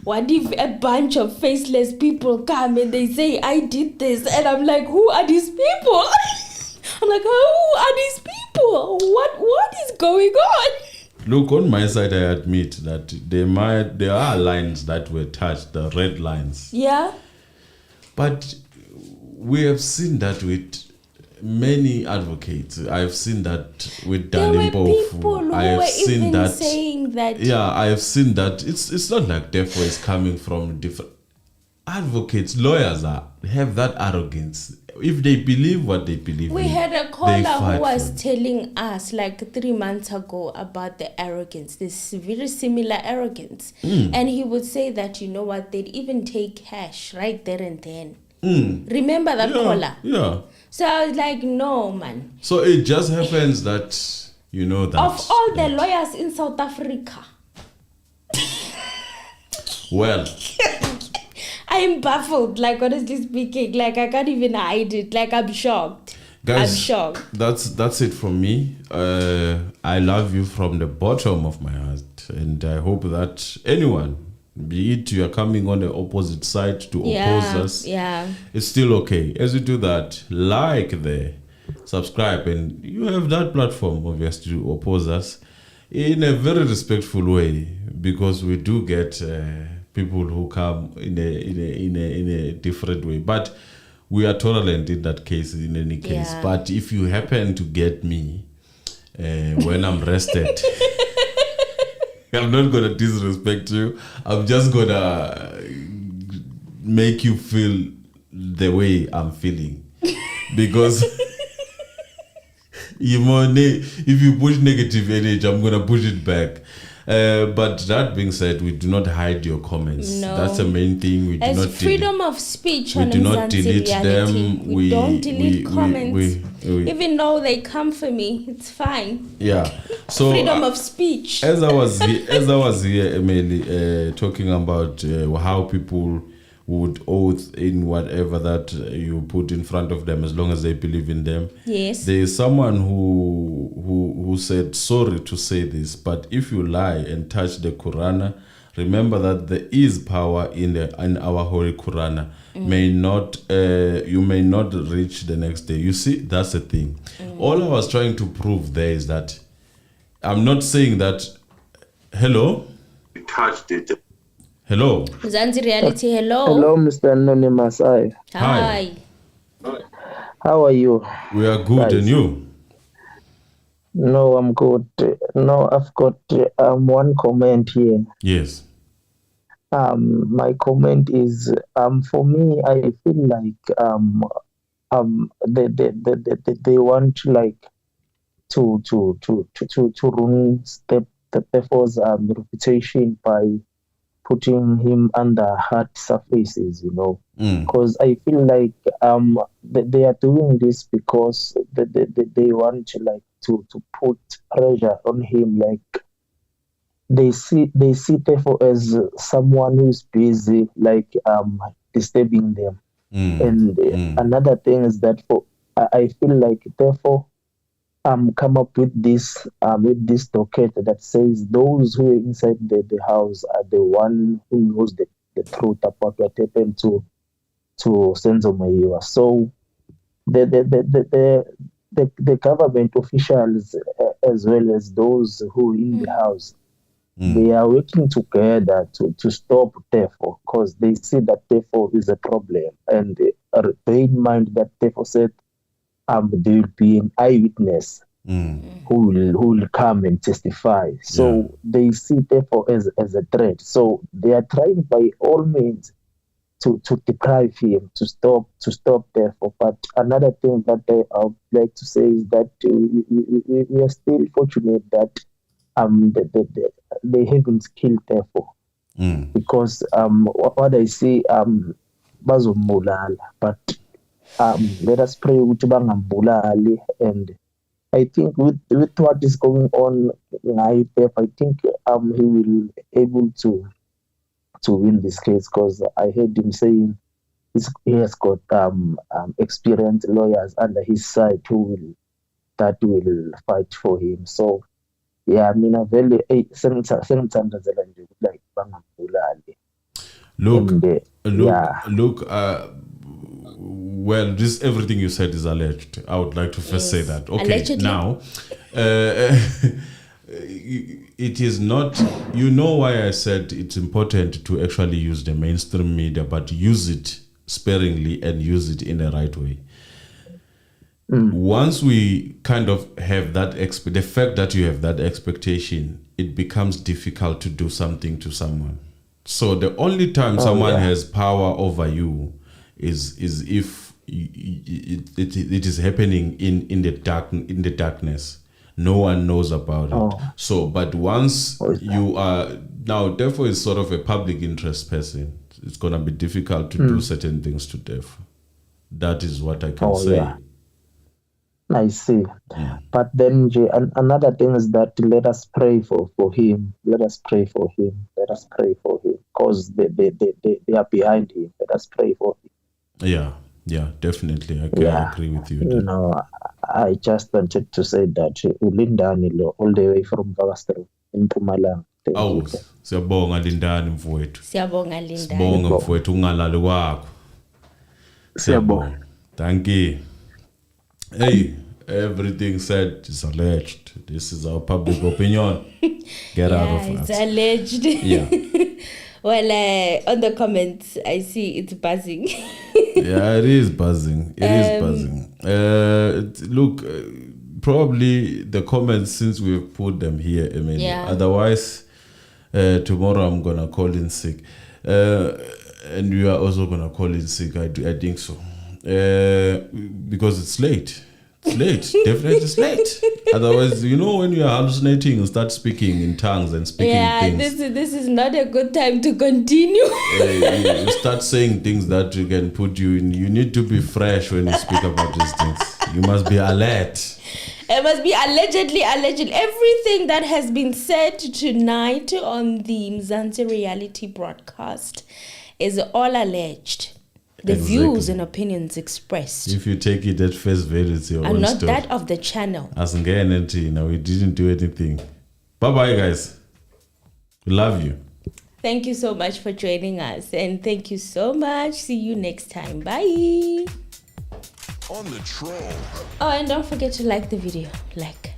What if a bunch of faceless people come and they say, I did this? And I'm like, who are these people? I'm like, who are these people? What is going on?
Look, on my side, I admit that there are lines that were touched, the red lines.
Yeah.
But we have seen that with many advocates. I've seen that with Dalimpofu.
There were people who were even saying that.
Yeah, I have seen that. It's not like Teffo is coming from different advocates. Lawyers have that arrogance. If they believe what they believe,
we had a caller who was telling us like 3 months ago about the arrogance, this very similar arrogance, and he would say that, you know what, they'd even take cash right there and then. Remember that caller?
Yeah.
So I was like, no, man.
So it just happens that, you know, that
of all the lawyers in South Africa.
Well,
I'm baffled, like, honestly speaking. Like, I can't even hide it. Like, I'm shocked.
Guys,
I'm shocked.
That's it from me. I love you from the bottom of my heart. And I hope that anyone, be it you are coming on the opposite side to oppose us, it's still okay. As you do that, like the subscribe, and you have that platform, obviously, to oppose us in a very respectful way, because we do get people who come in a different way. But we are tolerant in that case, in any case.
Yeah.
But if you happen to get me when I'm rested, I'm not going to disrespect you. I'm just going to make you feel the way I'm feeling. Because if you push negative energy, I'm going to push it back. But that being said, we do not hide your comments.
No.
That's the main thing. We do
As
not
freedom of speech
we
on
do not
Mzansi
delete
reality.
them.
We don't delete comments.
we-
Even though they come for me, it's fine.
Yeah. So
Freedom of speech.
as I was here, Emily, talking about how people would oath in whatever that you put in front of them, as long as they believe in them.
Yes.
There is someone who said, sorry to say this, but if you lie and touch the Quran, remember that there is power in our holy Quran. You may not reach the next day. You see, that's the thing. All I was trying to prove there is that I'm not saying that. Hello.
Touched it.
Hello.
Mzansi reality, hello.
Hello, Mr. Anonymous. Hi.
Hi.
How are you?
We are good,
Guys.
and you?
No, I'm good. No, I've got one comment here.
Yes.
My comment is for me, I feel like they want to ruin Teffo's reputation by putting him under hard surfaces, because I feel like they are doing this because they want to put pressure on him. Like they see Teffo as someone who's busy, disturbing them. And another thing is that I feel like Teffo come up with this docket that says those who are inside the house are the one who knows the truth about what happened to Senzo Veiws. So the government officials as well as those who are in the house, they are working together to stop Teffo, because they see that Teffo is a problem, and bear in mind that Teffo said there will be an eyewitness who will come and testify. So they see Teffo as a threat. So they are trying by all means to deprive him, to stop Teffo. But another thing that I would like to say is that we are still fortunate that they haven't killed Teffo, because what I see bazomulala, but let us pray ukuthi bangambulali. And I think with what is going on I think he will able to win this case, because I heard him saying he has got experienced lawyers under his side who will fight for him. So yeah, mina vele sengithandazela nje like bangambulali.
Look, well, this everything you said is alleged. I would like to first say that. Okay,
Allegedly.
now, it is not, you know why I said it's important to actually use the mainstream media, but use it sparingly and use it in the right way. Once we kind of have that, the fact that you have that expectation, it becomes difficult to do something to someone. So the only time someone has power over you is if it is happening in the darkness. No one knows about it. So, but once you are now, Teffo is sort of a public interest person. It's gonna be difficult to do certain things to Teffo. That is what I can say.
Yeah. I see. But then another thing is that let us pray for him. Let us pray for him. Let us pray for him, because they are behind him. Let us pray for him.
Yeah, definitely. I can agree with you.
I just wanted to say that Ulindani all the way from Vagastro in Mpumalanga.
Siyabonga Lindani mfowethu.
Siyabonga Lindani.
Siyabonga mfowethu ungalali kwakho. Siyabonga. Thank you. Hey, everything said is alleged. This is our public opinion. Get out of
It's
that.
alleged.
Yeah.
Well, on the comments, I see it's buzzing.
Yeah, it is buzzing. It is buzzing. Look, probably the comments, since we've put them here, I mean, otherwise, tomorrow I'm going to call in sick. And you are also going to call in sick. I think so. Because it's late. It's late. Definitely it's late. Otherwise, you know, when you are hallucinating and start speaking in tongues and speaking things.
This is not a good time to continue.
You start saying things that you can put you in. You need to be fresh when you speak about these things. You must be alert.
It must be allegedly. Everything that has been said tonight on the Mzansi reality broadcast is all alleged. The views and opinions expressed.
If you take it at face value, it's your
and
own
not
story.
that of the channel.
As in now we didn't do anything. Bye-bye, guys. We love you.
Thank you so much for joining us. And thank you so much. See you next time. Bye.
On the troll.
Oh, and don't forget to like the video. Like.